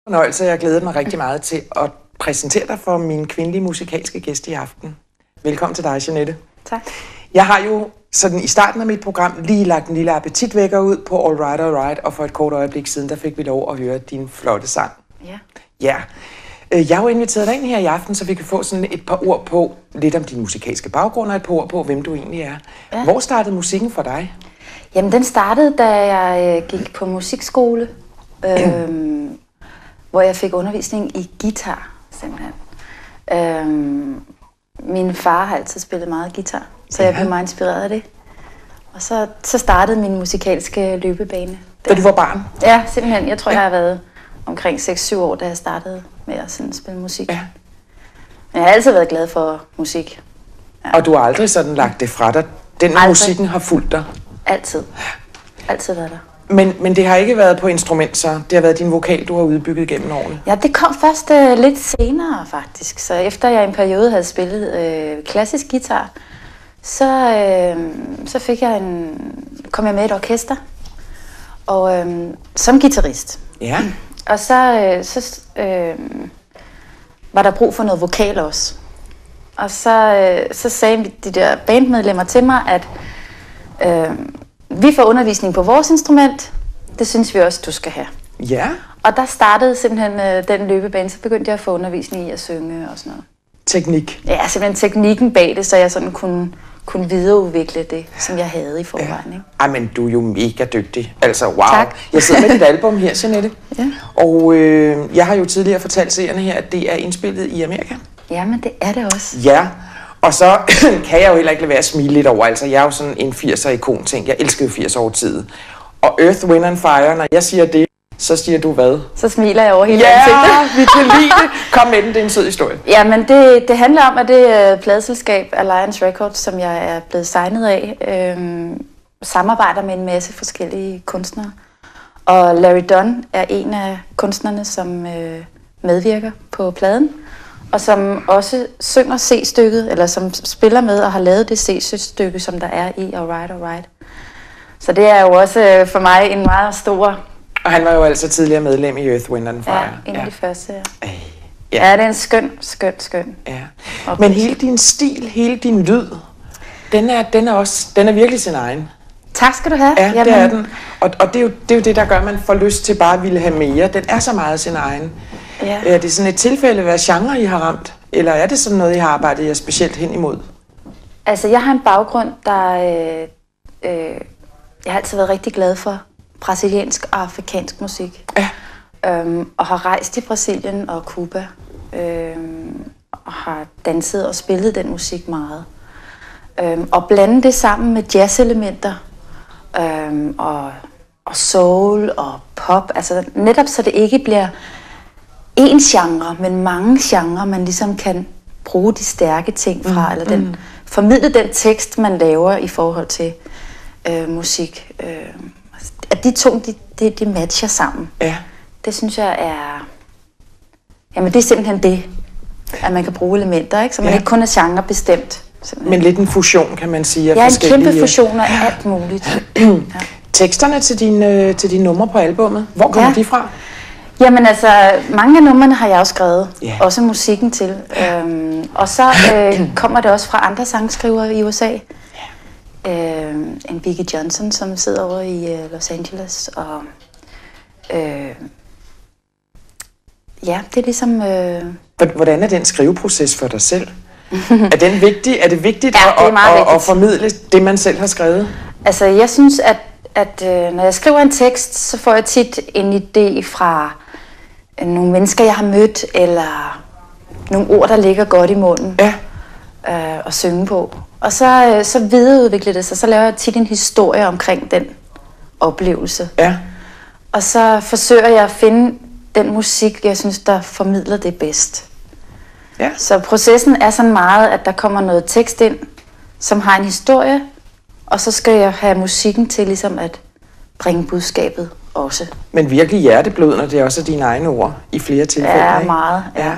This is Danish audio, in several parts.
Fornøjelse. Jeg glæder mig rigtig meget til at præsentere dig for min kvindelige musikalske gæst i aften. Velkommen til dig, Jeanette. Tak. Jeg har jo sådan i starten af mit program lige lagt en lille appetitvækker ud på All Right, All Right, og for et kort øjeblik siden, der fik vi lov at høre din flotte sang. Ja. Ja. Jeg har jo inviteret dig ind her i aften, så vi kan få sådan et par ord på, lidt om din musikalske baggrund og et par ord på, hvem du egentlig er. Ja. Hvor startede musikken for dig? Jamen, den startede, da jeg gik på musikskole, hvor jeg fik undervisning i guitar, simpelthen. Min far har altid spillet meget guitar, så jeg blev meget inspireret af det. Og så startede min musikalske løbebane. Da du var barn? Ja, simpelthen. Jeg tror, jeg har været omkring 6-7 år, da jeg startede med at sådan spille musik. Ja. Men jeg har altid været glad for musik. Ja. Og du har aldrig sådan lagt det fra dig? Den musikken har fulgt dig? Altid. Altid været der. Men det har ikke været på instrument, så det har været din vokal, du har udbygget gennem årene? Ja, det kom først lidt senere faktisk. Så efter jeg i en periode havde spillet klassisk guitar, så kom jeg med i et orkester, og som guitarist. Ja. Og så var der brug for noget vokal også. Og så sagde de der bandmedlemmer til mig, at vi får undervisning på vores instrument, det synes vi også, du skal have. Ja. Og der startede simpelthen den løbebane, så begyndte jeg at få undervisning i at synge og sådan noget. Teknik? Ja, simpelthen teknikken bag det, så jeg sådan kunne videreudvikle det, som jeg havde i forvejen. Ja. Ikke? Ej, men du er jo mega dygtig. Altså, wow. Tak. Jeg sidder med dit album her, Jeanette. Ja. Og jeg har jo tidligere fortalt seerne her, at det er indspillet i Amerika. Jamen, det er det også. Ja. Og så kan jeg jo heller ikke lade være at smile lidt over. Altså, jeg er jo sådan en 80'er-ikon, tænk. Jeg elsker jo 80'er over tid. Og Earth, Wind and Fire, når jeg siger det, så siger du hvad? Så smiler jeg over hele ansigtet. Ja, vi kan lide det. Kom med den, det er en sød historie. Jamen, det handler om, at det pladeselskab Alliance Records, som jeg er blevet signet af, samarbejder med en masse forskellige kunstnere. Og Larry Dunn er en af kunstnerne, som medvirker på pladen, og som også synger C-stykket, eller som spiller med og har lavet det C-stykke, som der er i All Right, All Right. Så det er jo også for mig en meget stor... Og han var jo altså tidligere medlem i Earth, Wind and Fire. Ja, en af de første, ja. Ja, det er en skøn. Ja. Men hele din stil, hele din lyd, den er virkelig sin egen. Tak skal du have. Ja, det er den. Og det er jo det, der gør, at man får lyst til bare at ville have mere. Den er så meget sin egen. Ja. Er det sådan et tilfælde, hvad genre I har ramt? Eller er det sådan noget, I har arbejdet jer specielt hen imod? Altså, jeg har en baggrund, der... jeg har altid været rigtig glad for brasiliansk og afrikansk musik. Ja. Og har rejst i Brasilien og Cuba. Og har danset og spillet den musik meget. Og blande det sammen med jazz-elementer. Og soul og pop. Altså netop så det ikke bliver én genre, men mange genrer, man ligesom kan bruge de stærke ting fra. Eller formidle den tekst, man laver i forhold til musik. At de to, de matcher sammen. Ja. Det synes jeg er... Jamen det er simpelthen det, at man kan bruge elementer, ikke? Så man ikke kun er genrebestemt. Men lidt en fusion, kan man sige. Ja, en kæmpe fusion af alt muligt. Ja. Teksterne til dine numre på albummet, hvor kommer de fra? Jamen altså, mange af numrene har jeg også skrevet, også musikken til. Og så kommer det også fra andre sangskrivere i USA. En Vicki Johnson, som sidder over i Los Angeles. Og ja, det er ligesom... Hvordan er den skriveproces for dig selv? Er den vigtig? Er det vigtigt at formidle det, man selv har skrevet? Altså, jeg synes, at når jeg skriver en tekst, så får jeg tit en idé fra nogle mennesker, jeg har mødt, eller nogle ord, der ligger godt i munden at synge på. Og så videreudvikler det sig, så laver jeg tit en historie omkring den oplevelse. Ja. Og så forsøger jeg at finde den musik, jeg synes, der formidler det bedst. Ja. Så processen er sådan meget, at der kommer noget tekst ind, som har en historie, og så skal jeg have musikken til ligesom at bringe budskabet også. Men virkelig hjerteblod, når det også er dine egne ord i flere tilfælde. Ja, meget. Ja.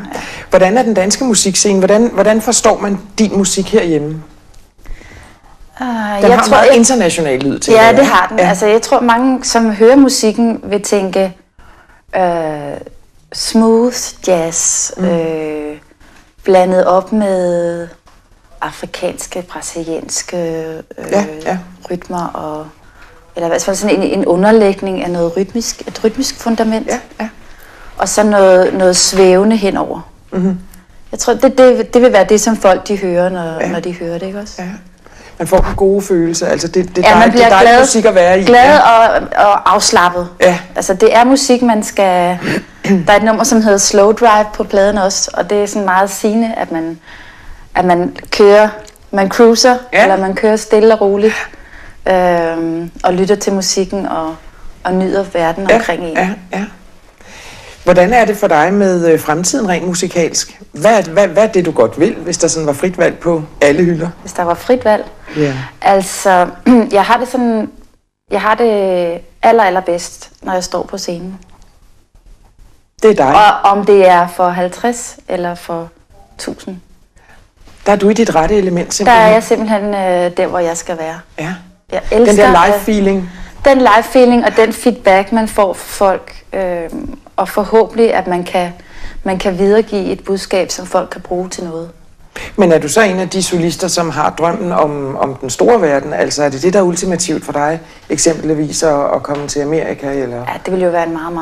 Hvordan er den danske musikscene? Hvordan forstår man din musik herhjemme? Den har meget international lyd til. Ja, det har den. Ja. Altså, jeg tror, mange, som hører musikken, vil tænke, smooth jazz, blandet op med afrikanske, brasilianske rytmer, og, eller i hvert fald sådan en underlægning af noget rytmisk, et rytmisk fundament, og så noget svævende henover. Jeg tror, det vil være det, som folk de hører, når de hører det, ikke også? Ja. Man får en god følelse, altså det man bliver dejlig musik at være i. Glad og afslappet. Ja. Altså det er musik, man skal... Der er et nummer, som hedder Slow Drive på pladen også, og det er sådan meget sigende, at man kører, man cruiser, eller man kører stille og roligt, og lytter til musikken og nyder verden omkring en. Ja. Hvordan er det for dig med fremtiden rent musikalsk? Hvad er det, du godt vil, hvis der sådan var frit valg på alle hylder? Hvis der var frit valg? Ja. Altså, jeg har det allerbedst, når jeg står på scenen. Det er dig. Og om det er for 50 eller for 1000. Der er du i dit rette element, simpelthen. Der er jeg simpelthen der, hvor jeg skal være. Ja. Jeg elsker den der live-feeling. Den live-feeling og den feedback, man får fra folk. Og forhåbentlig, at man kan videregive et budskab, som folk kan bruge til noget. Men er du så en af de solister, som har drømmen om den store verden? Altså er det der er ultimativt for dig, eksempelvis at komme til Amerika? Eller? Ja, det ville jo være en meget,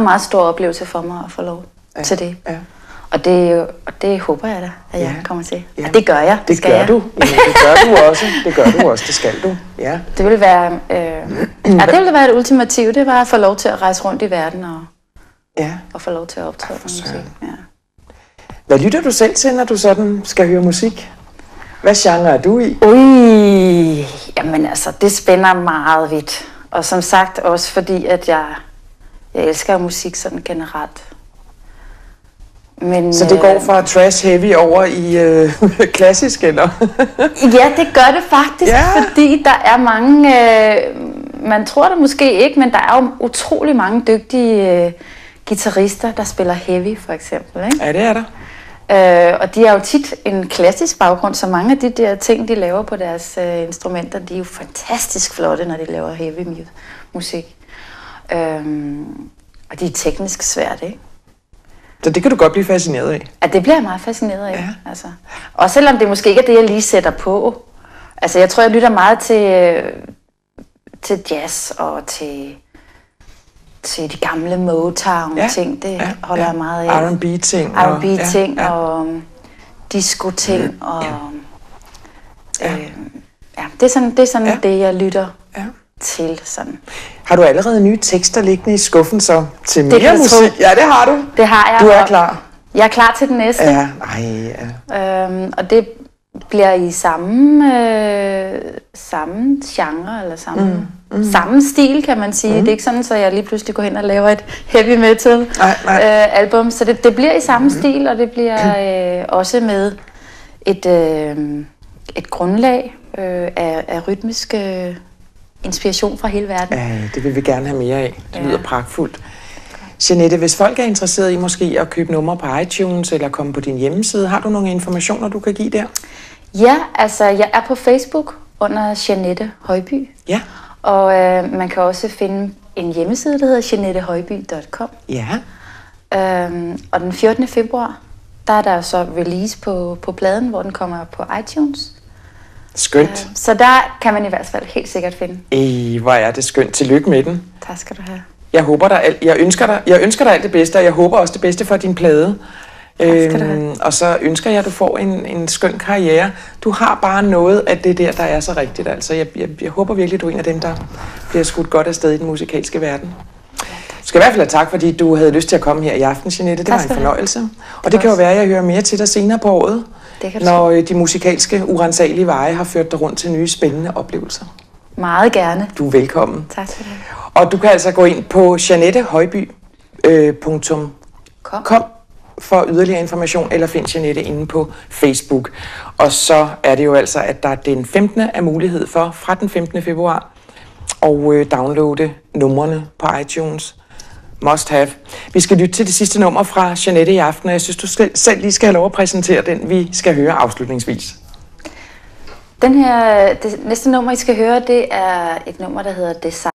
meget stor oplevelse for mig at få lov til det. Ja. Og det håber jeg da, at jeg kommer til. Ja. Og det gør jeg. Det gør du. Jamen, det gør du også. Det gør du også. Det skal du. Ja. Det ville være, det ville være et ultimativ. Det var at få lov til at rejse rundt i verden og få lov til at optræde musik. Ja. Hvad lytter du selv til, når du sådan skal høre musik? Hvad genre er du i? Jamen altså, det spænder meget vidt. Og som sagt også fordi, at jeg elsker musik sådan generelt. Men, så det går fra trash heavy over i klassisk, eller? Ja, det gør det faktisk, fordi der er mange, man tror det måske ikke, men der er jo utrolig mange dygtige guitarister, der spiller heavy, for eksempel. Ikke? Ja, det er der. Og de har jo tit en klassisk baggrund, så mange af de der ting, de laver på deres instrumenter, de er jo fantastisk flotte, når de laver heavy musik. Og de er teknisk svært, ikke? Så det kan du godt blive fascineret af? Ja, det bliver jeg meget fascineret af. Ja. Altså. Og selvom det måske ikke er det, jeg lige sætter på. Altså, jeg tror, jeg lytter meget til jazz og til de gamle Motown-ting. Det holder jeg meget af. R&B-ting. R&B-ting og disco-ting. Og, det er sådan det, jeg lytter til. Sådan. Har du allerede nye tekster liggende i skuffen så til mere musik? Ja, det har du. Det har jeg. Du er klar. Jeg er klar til den næste. Ja, og det bliver i samme genre, eller samme stil, kan man sige. Det er ikke sådan, så jeg lige pludselig går hen og laver et heavy metal album. Så det bliver i samme stil, og det bliver også med et grundlag af rytmisk inspiration fra hele verden. Ja, det vil vi gerne have mere af. Det lyder pragtfuldt. Jeanette, hvis folk er interesseret i måske at købe numre på iTunes eller komme på din hjemmeside, har du nogle informationer, du kan give der? Ja, altså jeg er på Facebook under Jeanette Højby. Ja. Og man kan også finde en hjemmeside, der hedder jeanettehøjby.com. Ja. Og den 14. februar, der er der så release på pladen, hvor den kommer på iTunes. Skønt. Så der kan man i hvert fald helt sikkert finde. Hvor er det skønt. Tillykke med den. Tak skal du have. Jeg ønsker dig alt det bedste, og jeg håber også det bedste for din plade. Og så ønsker jeg, at du får en skøn karriere. Du har bare noget af det der er så rigtigt. Altså, jeg håber virkelig, at du er en af dem, der bliver skudt godt afsted i den musikalske verden. Du skal i hvert fald have tak, fordi du havde lyst til at komme her i aften, Jeanette. Det var en fornøjelse. Og det kan jo være, at jeg hører mere til dig senere på året, når de musikalske urensagelige veje har ført dig rundt til nye spændende oplevelser. Meget gerne. Du er velkommen. Tak skal du have. Og du kan altså gå ind på jeanettehøjby.com for yderligere information, eller find Jeanette inde på Facebook. Og så er det jo altså, at der den 15. er mulighed for, fra den 15. februar, at downloade numrene på iTunes. Must have. Vi skal lytte til det sidste nummer fra Jeanette i aften, og jeg synes, du selv lige skal have lov at præsentere den, vi skal høre afslutningsvis. Det næste nummer, I skal høre, det er et nummer, der hedder Desire.